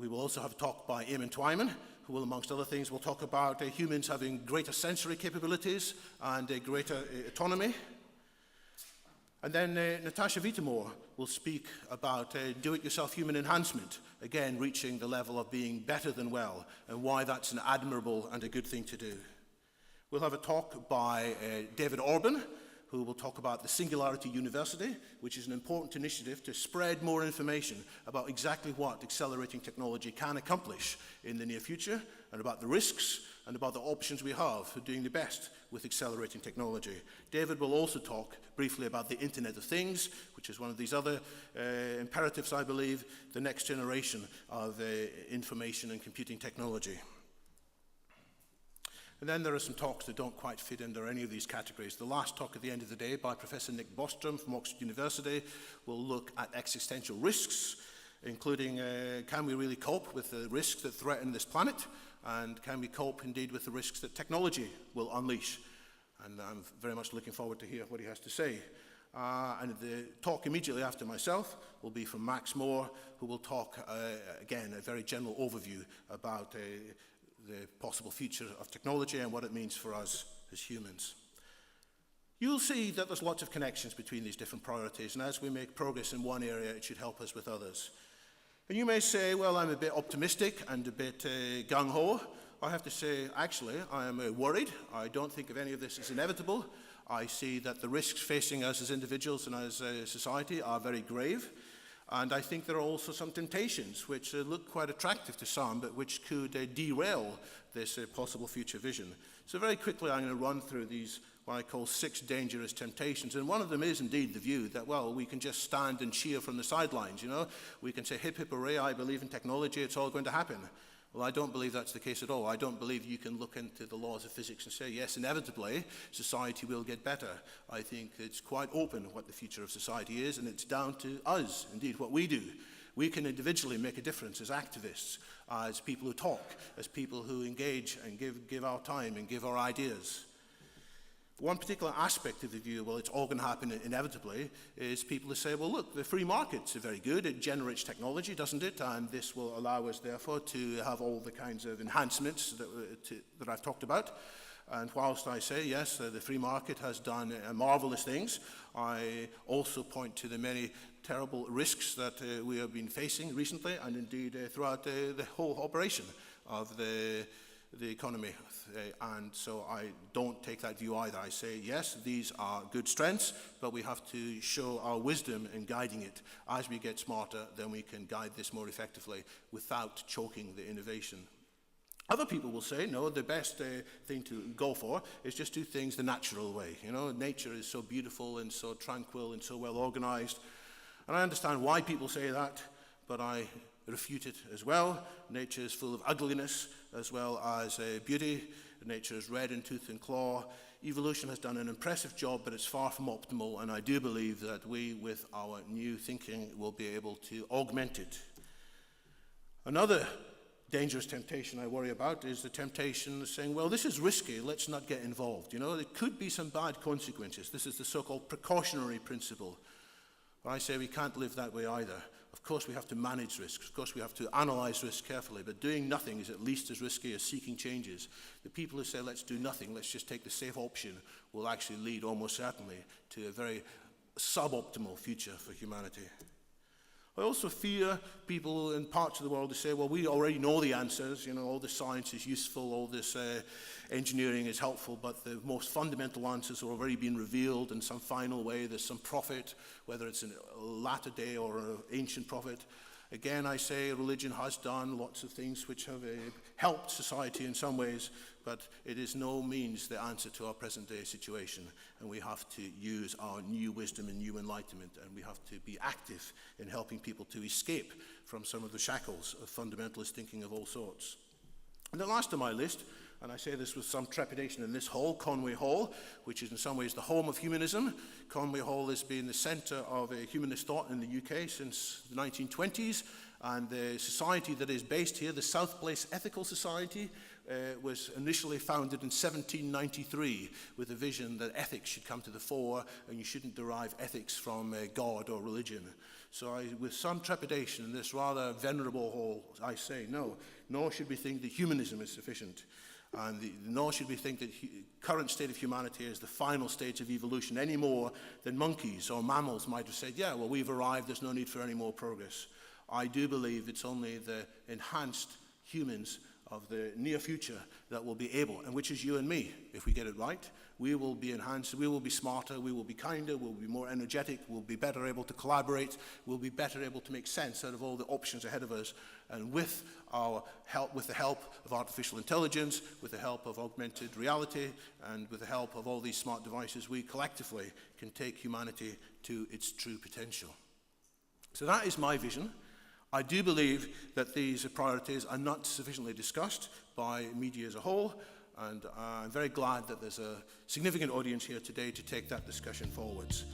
We will also have a talk by Eamon Twyman, who will, amongst other things, will talk about humans having greater sensory capabilities and greater autonomy. And then Natasha Vitamore will speak about do-it-yourself human enhancement, again reaching the level of being better than well, and why that's an admirable and a good thing to do. We'll have a talk by David Orban, who will talk about the Singularity University, which is an important initiative to spread more information about exactly what accelerating technology can accomplish in the near future, and about the risks and about the options we have for doing the best with accelerating technology. David will also talk briefly about the Internet of Things, which is one of these other imperatives, I believe, the next generation of information and computing technology. And then there are some talks that don't quite fit under any of these categories. The last talk at the end of the day by Professor Nick Bostrom from Oxford University will look at existential risks, including can we really cope with the risks that threaten this planet, and can we cope indeed with the risks that technology will unleash. And I'm very much looking forward to hear what he has to say. And the talk immediately after myself will be from Max Moore, who will talk, again, a very general overview about the possible future of technology and what it means for us as humans. You'll see that there's lots of connections between these different priorities, and as we make progress in one area, it should help us with others. And you may say, well, I'm a bit optimistic and a bit gung-ho. I have to say, actually, I am worried. I don't think of any of this as inevitable. I see that the risks facing us as individuals and as a society are very grave. And I think there are also some temptations which look quite attractive to some, but which could derail this possible future vision. So very quickly I'm going to run through these, what I call 6 dangerous temptations. And one of them is indeed the view that, well, we can just stand and cheer from the sidelines, you know. We can say, hip, hip, hooray, I believe in technology, it's all going to happen. Well, I don't believe that's the case at all. I don't believe you can look into the laws of physics and say, yes, inevitably, society will get better. I think it's quite open what the future of society is, and it's down to us, indeed, what we do. We can individually make a difference as activists, as people who talk, as people who engage and give our time and give our ideas. One particular aspect of the view, well, it's all going to happen inevitably, is people who say, well, look, the free markets are very good. It generates technology, doesn't it? And this will allow us, therefore, to have all the kinds of enhancements that I've talked about. And whilst I say, yes, the free market has done marvelous things, I also point to the many terrible risks that we have been facing recently, and indeed throughout the whole operation of the economy. And so I don't take that view either. I say, yes, these are good strengths, but we have to show our wisdom in guiding it. As we get smarter, then we can guide this more effectively without choking the innovation. Other people will say, no, the best thing to go for is just do things the natural way. You know, nature is so beautiful and so tranquil and so well organized. And I understand why people say that, but I refute it as well. Nature is full of ugliness as well as beauty. Nature is red in tooth and claw. Evolution has done an impressive job, but it's far from optimal, and I do believe that we, with our new thinking, will be able to augment it. Another dangerous temptation I worry about is the temptation of saying, well, this is risky, let's not get involved. You know, there could be some bad consequences. This is the so-called precautionary principle. But I say we can't live that way either. Of course, we have to manage risks. Of course, we have to analyze risks carefully. But doing nothing is at least as risky as seeking changes. The people who say, let's do nothing, let's just take the safe option, will actually lead almost certainly to a very suboptimal future for humanity. I also fear people in parts of the world who say, well, we already know the answers, you know, all this science is useful, all this engineering is helpful, but the most fundamental answers are already being revealed in some final way. There's some prophet, whether it's a latter day or an ancient prophet. Again, I say religion has done lots of things which have helped society in some ways, but it is no means the answer to our present day situation. And we have to use our new wisdom and new enlightenment, and we have to be active in helping people to escape from some of the shackles of fundamentalist thinking of all sorts. And the last on my list, and I say this with some trepidation in this hall, Conway Hall, which is in some ways the home of humanism. Conway Hall has been the centre of humanist thought in the UK since the 1920s, and the society that is based here, the South Place Ethical Society, was initially founded in 1793 with a vision that ethics should come to the fore and you shouldn't derive ethics from God or religion. So with some trepidation in this rather venerable hall, I say no, nor should we think that humanism is sufficient. And nor should we think that the current state of humanity is the final stage of evolution any more than monkeys or mammals might have said, yeah, well, we've arrived, there's no need for any more progress. I do believe it's only the enhanced humans of the near future that will be able, and which is you and me, if we get it right. We will be enhanced, we will be smarter, we will be kinder, we'll be more energetic, we'll be better able to collaborate, we'll be better able to make sense out of all the options ahead of us. And with our help, with the help of artificial intelligence, with the help of augmented reality, and with the help of all these smart devices, we collectively can take humanity to its true potential. So that is my vision. I do believe that these priorities are not sufficiently discussed by media as a whole, and I'm very glad that there's a significant audience here today to take that discussion forwards.